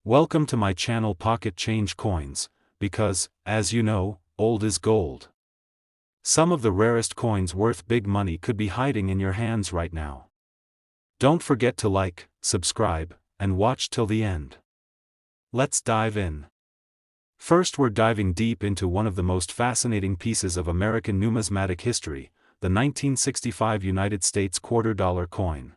Welcome to my channel Pocket Change Coins, because, as you know, old is gold. Some of the rarest coins worth big money could be hiding in your hands right now. Don't forget to like, subscribe, and watch till the end. Let's dive in. First, we're diving deep into one of the most fascinating pieces of American numismatic history, the 1965 United States $quarter coin.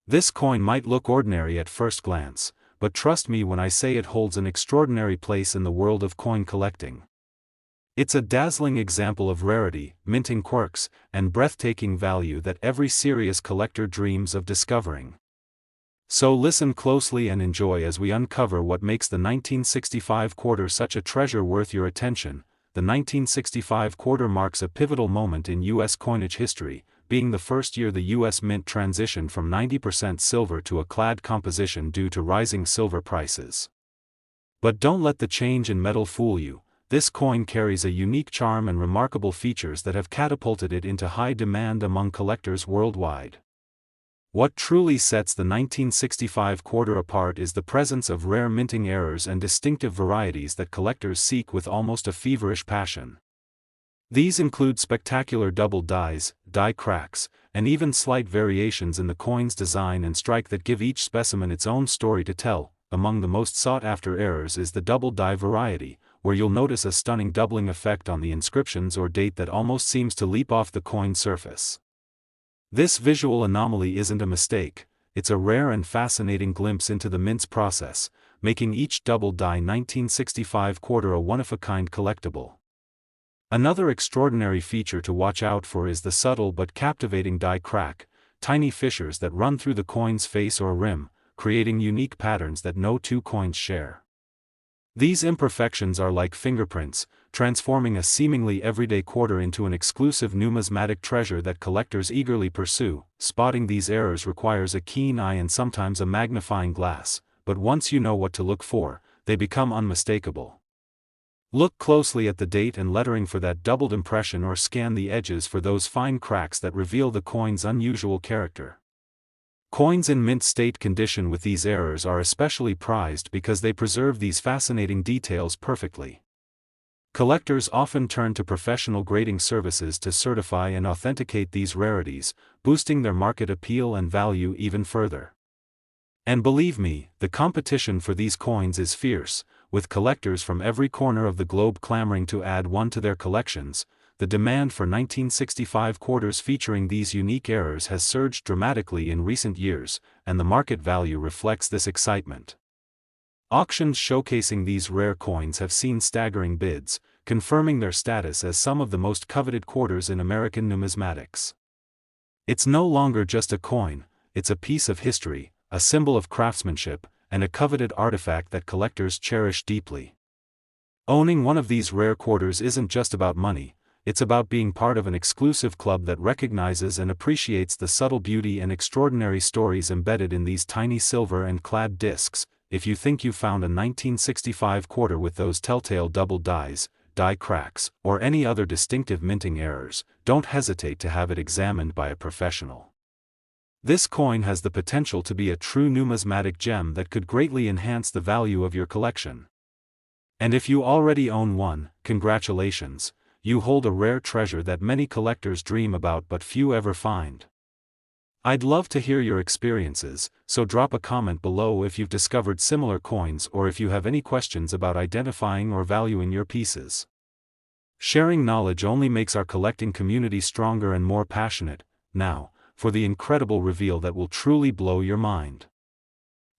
This coin might look ordinary at first glance, but trust me when I say it holds an extraordinary place in the world of coin collecting. It's a dazzling example of rarity, minting quirks, and breathtaking value that every serious collector dreams of discovering. So listen closely and enjoy as we uncover what makes the 1965 quarter such a treasure worth your attention. The 1965 quarter marks a pivotal moment in U.S. coinage history, being the first year the U.S. Mint transitioned from 90% silver to a clad composition due to rising silver prices. But don't let the change in metal fool you. This coin carries a unique charm and remarkable features that have catapulted it into high demand among collectors worldwide. What truly sets the 1965 quarter apart is the presence of rare minting errors and distinctive varieties that collectors seek with almost a feverish passion. These include spectacular double dies, die cracks, and even slight variations in the coin's design and strike that give each specimen its own story to tell. Among the most sought-after errors is the double die variety, where you'll notice a stunning doubling effect on the inscriptions or date that almost seems to leap off the coin's surface. This visual anomaly isn't a mistake, it's a rare and fascinating glimpse into the mint's process, making each double die 1965 quarter a one-of-a-kind collectible. Another extraordinary feature to watch out for is the subtle but captivating die crack, tiny fissures that run through the coin's face or rim, creating unique patterns that no two coins share. These imperfections are like fingerprints, transforming a seemingly everyday quarter into an exclusive numismatic treasure that collectors eagerly pursue. Spotting these errors requires a keen eye and sometimes a magnifying glass, but once you know what to look for, they become unmistakable. Look closely at the date and lettering for that doubled impression or scan the edges for those fine cracks that reveal the coin's unusual character. Coins in mint state condition with these errors are especially prized because they preserve these fascinating details perfectly. Collectors often turn to professional grading services to certify and authenticate these rarities, boosting their market appeal and value even further. And believe me, the competition for these coins is fierce, with collectors from every corner of the globe clamoring to add one to their collections. The demand for 1965 quarters featuring these unique errors has surged dramatically in recent years, and the market value reflects this excitement. Auctions showcasing these rare coins have seen staggering bids, confirming their status as some of the most coveted quarters in American numismatics. It's no longer just a coin, it's a piece of history, a symbol of craftsmanship, and a coveted artifact that collectors cherish deeply. Owning one of these rare quarters isn't just about money. It's about being part of an exclusive club that recognizes and appreciates the subtle beauty and extraordinary stories embedded in these tiny silver and clad discs. If you think you found a 1965 quarter with those telltale double dies, die cracks, or any other distinctive minting errors, don't hesitate to have it examined by a professional. This coin has the potential to be a true numismatic gem that could greatly enhance the value of your collection. And if you already own one, congratulations. You hold a rare treasure that many collectors dream about but few ever find. I'd love to hear your experiences, so drop a comment below if you've discovered similar coins or if you have any questions about identifying or valuing your pieces. Sharing knowledge only makes our collecting community stronger and more passionate. Now, for the incredible reveal that will truly blow your mind.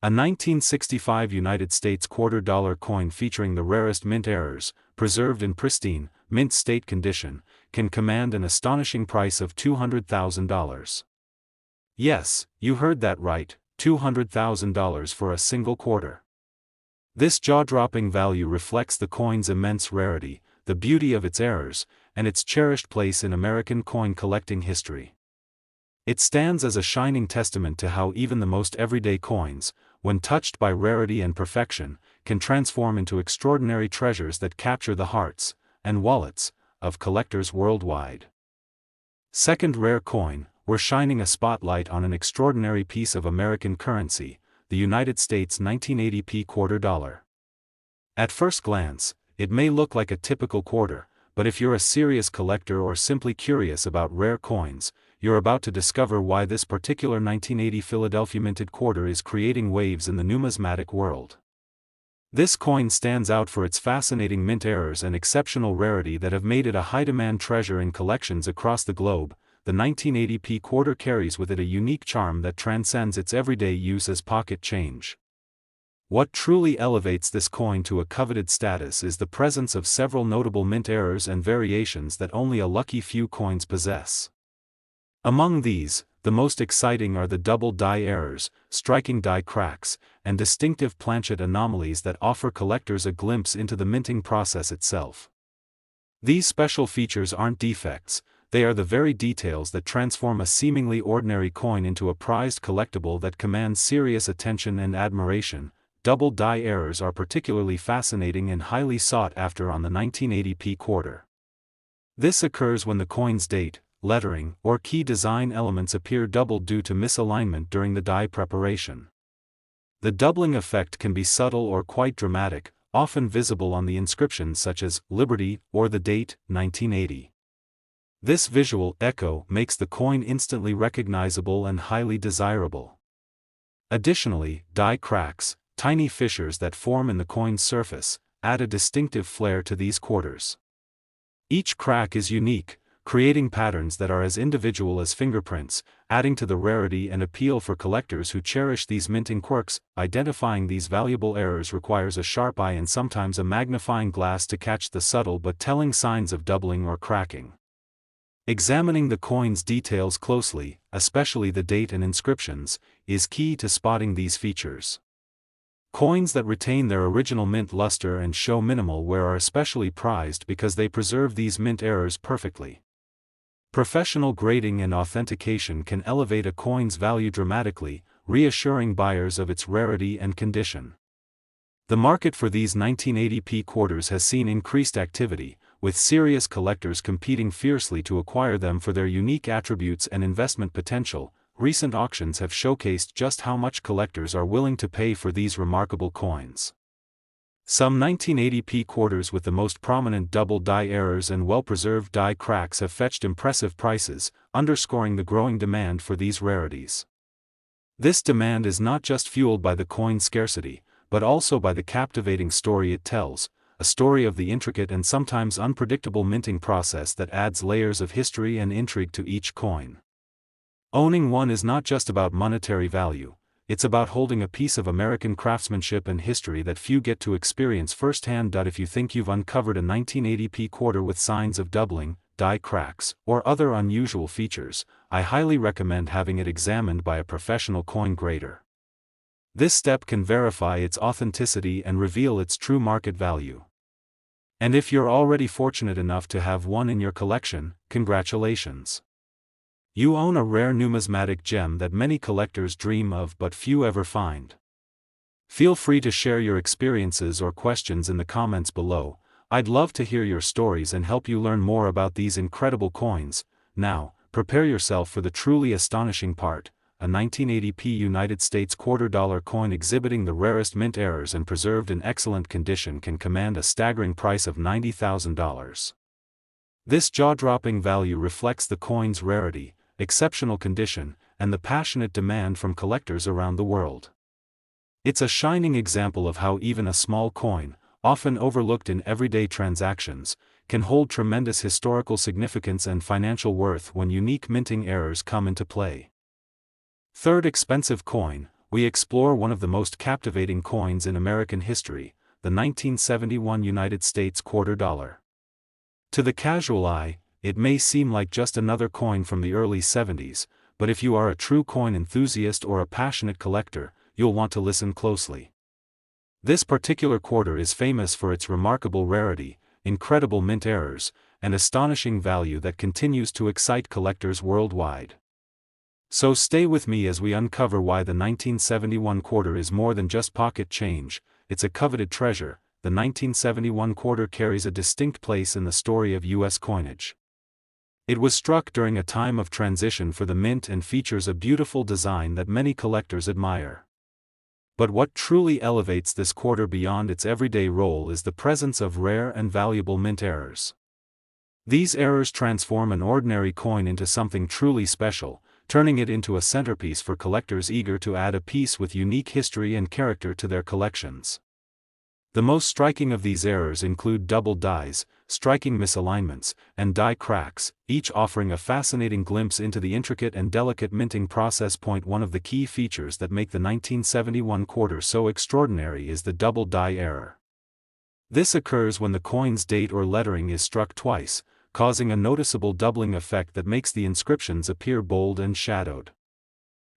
A 1965 United States $quarter coin featuring the rarest mint errors, preserved in pristine, mint state condition, can command an astonishing price of $200,000. Yes, you heard that right, $200,000 for a single quarter. This jaw-dropping value reflects the coin's immense rarity, the beauty of its errors, and its cherished place in American coin collecting history. It stands as a shining testament to how even the most everyday coins, when touched by rarity and perfection, can transform into extraordinary treasures that capture the hearts and wallets of collectors worldwide. Second rare coin, we're shining a spotlight on an extraordinary piece of American currency, the United States 1980p quarter dollar. At first glance, it may look like a typical quarter, but if you're a serious collector or simply curious about rare coins, you're about to discover why this particular 1980 Philadelphia minted quarter is creating waves in the numismatic world. This coin stands out for its fascinating mint errors and exceptional rarity that have made it a high-demand treasure in collections across the globe. The 1980p quarter carries with it a unique charm that transcends its everyday use as pocket change. What truly elevates this coin to a coveted status is the presence of several notable mint errors and variations that only a lucky few coins possess. Among these, the most exciting are the double die errors, striking die cracks, and distinctive planchet anomalies that offer collectors a glimpse into the minting process itself. These special features aren't defects, they are the very details that transform a seemingly ordinary coin into a prized collectible that commands serious attention and admiration. Double die errors are particularly fascinating and highly sought after on the 1980p quarter. This occurs when the coin's date, lettering, or key design elements appear doubled due to misalignment during the die preparation. The doubling effect can be subtle or quite dramatic, often visible on the inscriptions such as Liberty or the date, 1980. This visual echo makes the coin instantly recognizable and highly desirable. Additionally, die cracks, tiny fissures that form in the coin's surface, add a distinctive flair to these quarters. Each crack is unique, creating patterns that are as individual as fingerprints, adding to the rarity and appeal for collectors who cherish these minting quirks. Identifying these valuable errors requires a sharp eye and sometimes a magnifying glass to catch the subtle but telling signs of doubling or cracking. Examining the coin's details closely, especially the date and inscriptions, is key to spotting these features. Coins that retain their original mint luster and show minimal wear are especially prized because they preserve these mint errors perfectly. Professional grading and authentication can elevate a coin's value dramatically, reassuring buyers of its rarity and condition. The market for these 1980p quarters has seen increased activity, with serious collectors competing fiercely to acquire them for their unique attributes and investment potential. Recent auctions have showcased just how much collectors are willing to pay for these remarkable coins. Some 1980p quarters with the most prominent double die errors and well-preserved die cracks have fetched impressive prices, underscoring the growing demand for these rarities. This demand is not just fueled by the coin's scarcity, but also by the captivating story it tells, a story of the intricate and sometimes unpredictable minting process that adds layers of history and intrigue to each coin. Owning one is not just about monetary value, it's about holding a piece of American craftsmanship and history that few get to experience firsthand. If you think you've uncovered a 1980p quarter with signs of doubling, die cracks, or other unusual features, I highly recommend having it examined by a professional coin grader. This step can verify its authenticity and reveal its true market value. And if you're already fortunate enough to have one in your collection, congratulations! You own a rare numismatic gem that many collectors dream of but few ever find. Feel free to share your experiences or questions in the comments below. I'd love to hear your stories and help you learn more about these incredible coins. Now, prepare yourself for the truly astonishing part. A 1980p United States quarter-dollar coin exhibiting the rarest mint errors and preserved in excellent condition can command a staggering price of $90,000. This jaw-dropping value reflects the coin's rarity, exceptional condition, and the passionate demand from collectors around the world. It's a shining example of how even a small coin, often overlooked in everyday transactions, can hold tremendous historical significance and financial worth when unique minting errors come into play. Third expensive coin, we explore one of the most captivating coins in American history, the 1971 United States quarter dollar. To the casual eye, it may seem like just another coin from the early 70s, but if you are a true coin enthusiast or a passionate collector, you'll want to listen closely. This particular quarter is famous for its remarkable rarity, incredible mint errors, and astonishing value that continues to excite collectors worldwide. So stay with me as we uncover why the 1971 quarter is more than just pocket change. It's a coveted treasure. The 1971 quarter carries a distinct place in the story of U.S. coinage. It was struck during a time of transition for the mint and features a beautiful design that many collectors admire. But what truly elevates this quarter beyond its everyday role is the presence of rare and valuable mint errors. These errors transform an ordinary coin into something truly special, turning it into a centerpiece for collectors eager to add a piece with unique history and character to their collections. The most striking of these errors include doubled dies, striking misalignments, and die cracks, each offering a fascinating glimpse into the intricate and delicate minting process. One of the key features that make the 1971 quarter so extraordinary is the double die error. This occurs when the coin's date or lettering is struck twice, causing a noticeable doubling effect that makes the inscriptions appear bold and shadowed.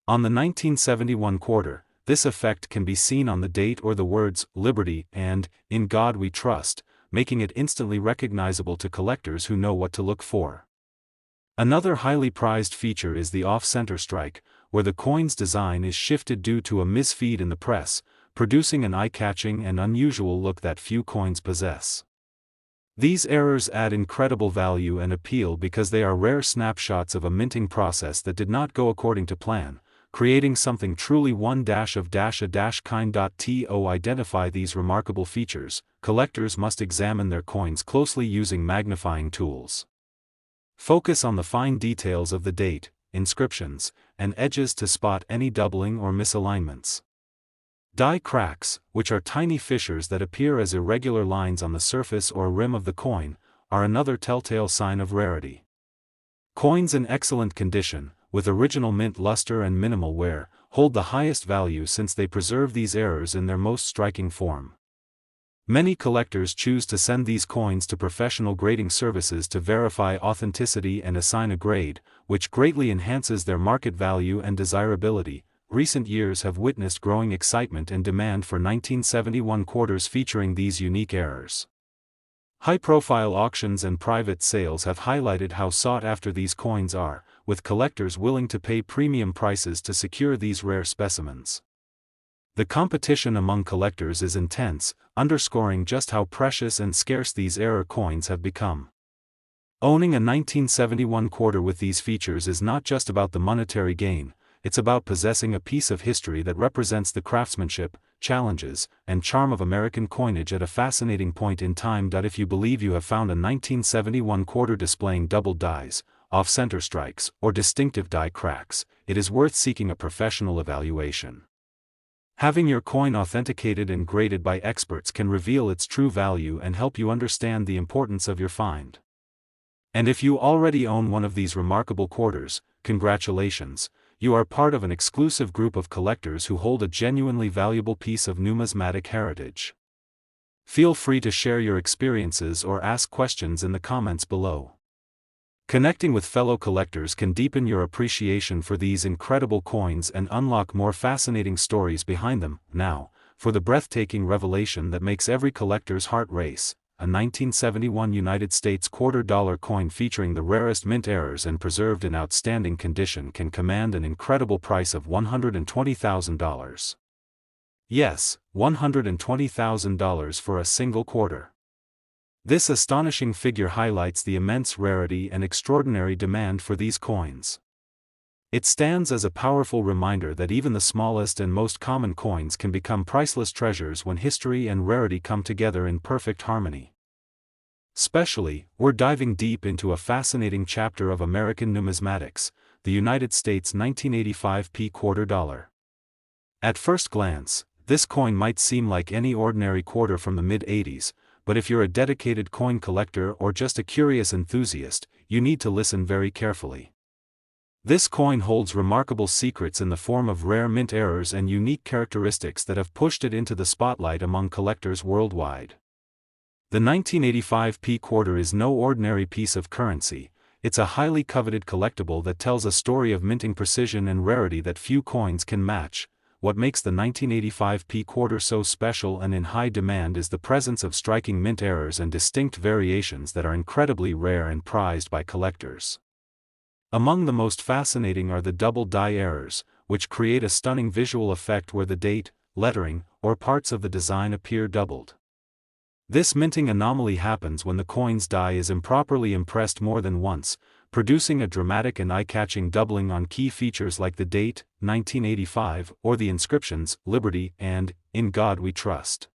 On the 1971 quarter, this effect can be seen on the date or the words "Liberty" and "In God We Trust," making it instantly recognizable to collectors who know what to look for. Another highly prized feature is the off-center strike, where the coin's design is shifted due to a misfeed in the press, producing an eye-catching and unusual look that few coins possess. These errors add incredible value and appeal because they are rare snapshots of a minting process that did not go according to plan, creating something truly one-of-a-kind. To identify these remarkable features, collectors must examine their coins closely using magnifying tools. Focus on the fine details of the date, inscriptions, and edges to spot any doubling or misalignments. Die cracks, which are tiny fissures that appear as irregular lines on the surface or rim of the coin, are another telltale sign of rarity. Coins in excellent condition, with original mint luster and minimal wear, hold the highest value since they preserve these errors in their most striking form. Many collectors choose to send these coins to professional grading services to verify authenticity and assign a grade, which greatly enhances their market value and desirability. Recent years have witnessed growing excitement and demand for 1971 quarters featuring these unique errors. High-profile auctions and private sales have highlighted how sought after these coins are, with collectors willing to pay premium prices to secure these rare specimens. The competition among collectors is intense, underscoring just how precious and scarce these error coins have become. Owning a 1971 quarter with these features is not just about the monetary gain, it's about possessing a piece of history that represents the craftsmanship, challenges, and charm of American coinage at a fascinating point in time. If you believe you have found a 1971 quarter displaying doubled dies, off-center strikes, or distinctive die cracks, it is worth seeking a professional evaluation. Having your coin authenticated and graded by experts can reveal its true value and help you understand the importance of your find. And if you already own one of these remarkable quarters, congratulations, you are part of an exclusive group of collectors who hold a genuinely valuable piece of numismatic heritage. Feel free to share your experiences or ask questions in the comments below. Connecting with fellow collectors can deepen your appreciation for these incredible coins and unlock more fascinating stories behind them. Now, for the breathtaking revelation that makes every collector's heart race, a 1971 United States $quarter coin featuring the rarest mint errors and preserved in outstanding condition can command an incredible price of $120,000. Yes, $120,000 for a single quarter. This astonishing figure highlights the immense rarity and extraordinary demand for these coins. It stands as a powerful reminder that even the smallest and most common coins can become priceless treasures when history and rarity come together in perfect harmony. Especially, we're diving deep into a fascinating chapter of American numismatics, the United States 1985 quarter dollar. At first glance, this coin might seem like any ordinary quarter from the mid-80s, but if you're a dedicated coin collector or just a curious enthusiast, you need to listen very carefully. This coin holds remarkable secrets in the form of rare mint errors and unique characteristics that have pushed it into the spotlight among collectors worldwide. The 1985 quarter is no ordinary piece of currency, it's a highly coveted collectible that tells a story of minting precision and rarity that few coins can match. What makes the 1985 quarter so special and in high demand is the presence of striking mint errors and distinct variations that are incredibly rare and prized by collectors. Among the most fascinating are the double die errors, which create a stunning visual effect where the date, lettering, or parts of the design appear doubled. This minting anomaly happens when the coin's die is improperly impressed more than once, producing a dramatic and eye-catching doubling on key features like the date, 1985, or the inscriptions, Liberty and In God We Trust.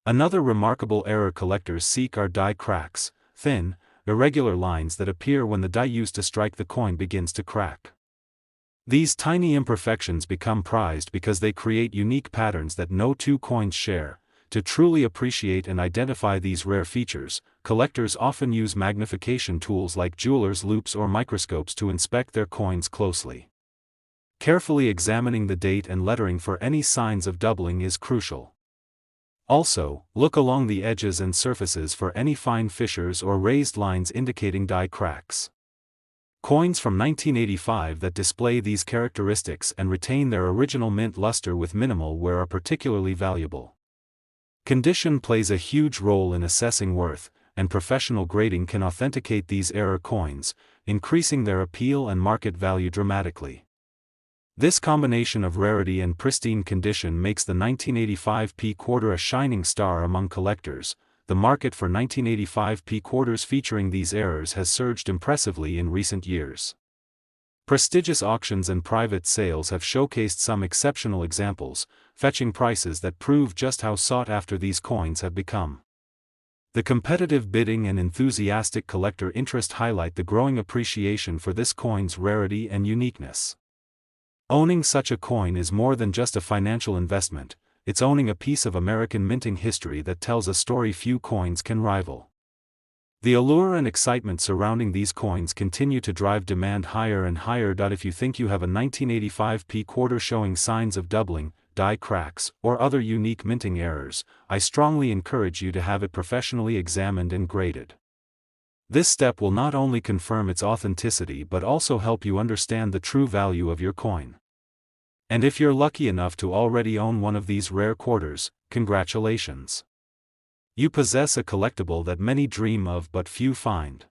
Another remarkable error collectors seek are die cracks, thin, irregular lines that appear when the die used to strike the coin begins to crack. These tiny imperfections become prized because they create unique patterns that no two coins share. To truly appreciate and identify these rare features, collectors often use magnification tools like jewelers' loupes or microscopes to inspect their coins closely. Carefully examining the date and lettering for any signs of doubling is crucial. Also, look along the edges and surfaces for any fine fissures or raised lines indicating die cracks. Coins from 1985 that display these characteristics and retain their original mint luster with minimal wear are particularly valuable. Condition plays a huge role in assessing worth, and professional grading can authenticate these error coins, increasing their appeal and market value dramatically. This combination of rarity and pristine condition makes the 1985 P quarter a shining star among collectors. The market for 1985 P quarters featuring these errors has surged impressively in recent years. Prestigious auctions and private sales have showcased some exceptional examples, fetching prices that prove just how sought after these coins have become. The competitive bidding and enthusiastic collector interest highlight the growing appreciation for this coin's rarity and uniqueness. Owning such a coin is more than just a financial investment, it's owning a piece of American minting history that tells a story few coins can rival. The allure and excitement surrounding these coins continue to drive demand higher and higher. If you think you have a 1985 P quarter showing signs of doubling, die cracks, or other unique minting errors, I strongly encourage you to have it professionally examined and graded. This step will not only confirm its authenticity but also help you understand the true value of your coin. And if you're lucky enough to already own one of these rare quarters, congratulations! You possess a collectible that many dream of but few find.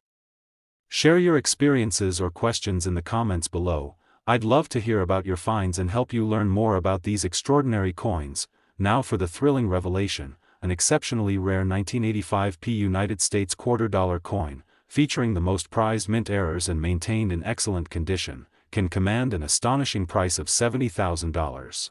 Share your experiences or questions in the comments below. I'd love to hear about your finds and help you learn more about these extraordinary coins. Now for the thrilling revelation, an exceptionally rare 1985 P United States $quarter coin, featuring the most prized mint errors and maintained in excellent condition, can command an astonishing price of $70,000.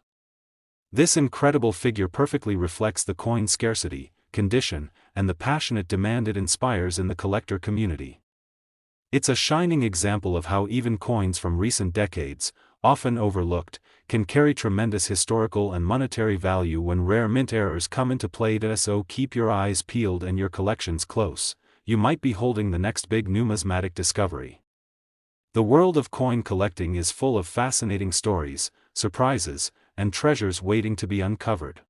This incredible figure perfectly reflects the coin's scarcity, condition, and the passionate demand it inspires in the collector community. It's a shining example of how even coins from recent decades, often overlooked, can carry tremendous historical and monetary value when rare mint errors come into play. So keep your eyes peeled and your collections close. You might be holding the next big numismatic discovery. The world of coin collecting is full of fascinating stories, surprises, and treasures waiting to be uncovered.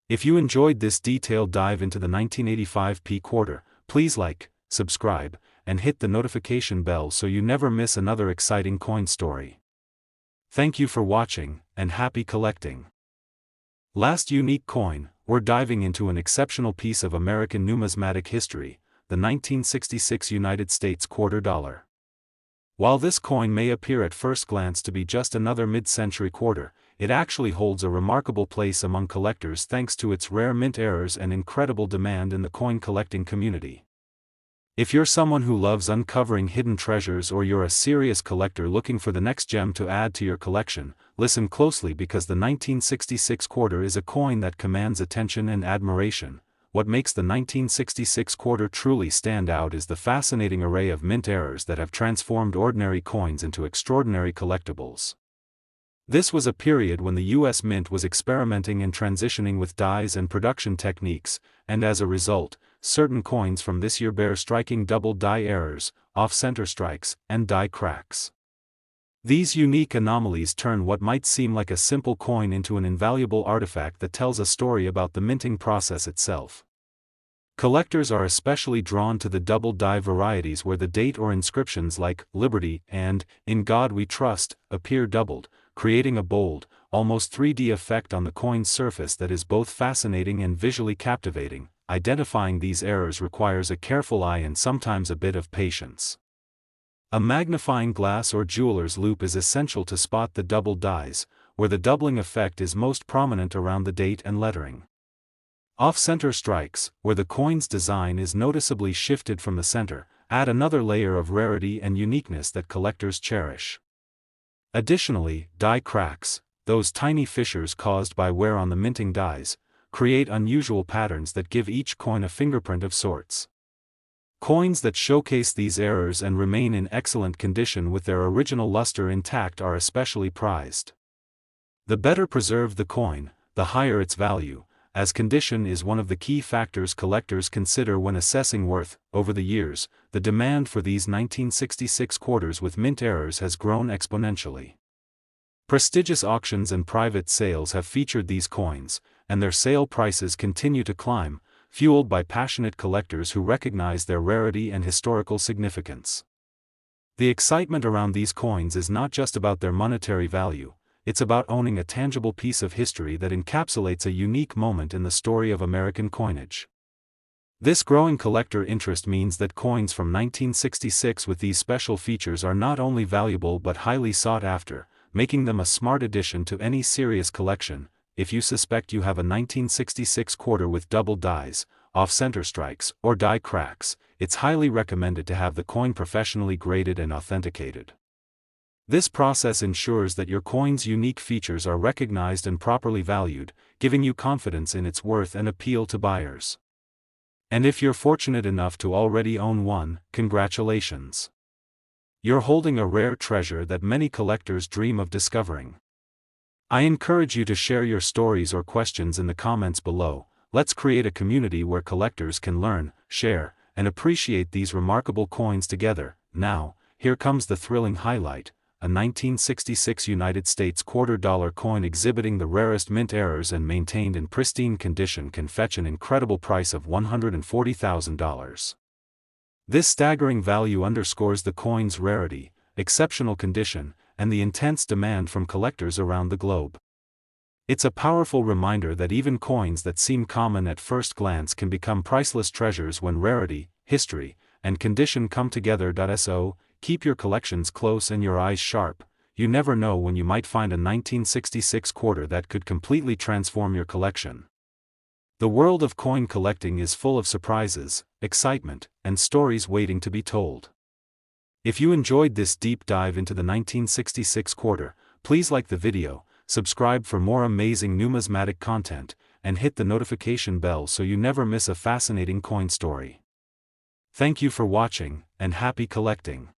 If you enjoyed this detailed dive into the 1985 P quarter, please like, subscribe, and hit the notification bell so you never miss another exciting coin story. Thank you for watching, and happy collecting. Last unique coin, we're diving into an exceptional piece of American numismatic history, the 1966 United States $quarter. While this coin may appear at first glance to be just another mid-century quarter, it actually holds a remarkable place among collectors thanks to its rare mint errors and incredible demand in the coin collecting community. If you're someone who loves uncovering hidden treasures or you're a serious collector looking for the next gem to add to your collection, listen closely because the 1966 quarter is a coin that commands attention and admiration. What makes the 1966 quarter truly stand out is the fascinating array of mint errors that have transformed ordinary coins into extraordinary collectibles. This was a period when the U.S. Mint was experimenting and transitioning with dies and production techniques, and as a result, certain coins from this year bear striking double die errors, off-center strikes, and die cracks. These unique anomalies turn what might seem like a simple coin into an invaluable artifact that tells a story about the minting process itself. Collectors are especially drawn to the double die varieties where the date or inscriptions like Liberty and In God We Trust appear doubled, creating a bold, almost 3D effect on the coin's surface that is both fascinating and visually captivating. Identifying these errors requires a careful eye and sometimes a bit of patience. A magnifying glass or jeweler's loupe is essential to spot the double dies, where the doubling effect is most prominent around the date and lettering. Off-center strikes, where the coin's design is noticeably shifted from the center, add another layer of rarity and uniqueness that collectors cherish. Additionally, die cracks, those tiny fissures caused by wear on the minting dies, create unusual patterns that give each coin a fingerprint of sorts. Coins that showcase these errors and remain in excellent condition with their original luster intact are especially prized. The better preserved the coin, the higher its value, as condition is one of the key factors collectors consider when assessing worth. Over the years, the demand for these 1966 quarters with mint errors has grown exponentially. Prestigious auctions and private sales have featured these coins, and their sale prices continue to climb, fueled by passionate collectors who recognize their rarity and historical significance. The excitement around these coins is not just about their monetary value, it's about owning a tangible piece of history that encapsulates a unique moment in the story of American coinage. This growing collector interest means that coins from 1966 with these special features are not only valuable but highly sought after, making them a smart addition to any serious collection. If you suspect you have a 1966 quarter with double dies, off-center strikes, or die cracks, it's highly recommended to have the coin professionally graded and authenticated. This process ensures that your coin's unique features are recognized and properly valued, giving you confidence in its worth and appeal to buyers. And if you're fortunate enough to already own one, congratulations! You're holding a rare treasure that many collectors dream of discovering. I encourage you to share your stories or questions in the comments below. Let's create a community where collectors can learn, share, and appreciate these remarkable coins together. Now, here comes the thrilling highlight. A 1966 United States $quarter coin exhibiting the rarest mint errors and maintained in pristine condition can fetch an incredible price of $140,000. This staggering value underscores the coin's rarity, exceptional condition, and the intense demand from collectors around the globe. It's a powerful reminder that even coins that seem common at first glance can become priceless treasures when rarity, history, and condition come together. So, keep your collections close and your eyes sharp. You never know when you might find a 1966 quarter that could completely transform your collection. The world of coin collecting is full of surprises, excitement, and stories waiting to be told. If you enjoyed this deep dive into the 1966 quarter, please like the video, subscribe for more amazing numismatic content, and hit the notification bell so you never miss a fascinating coin story. Thank you for watching, and happy collecting!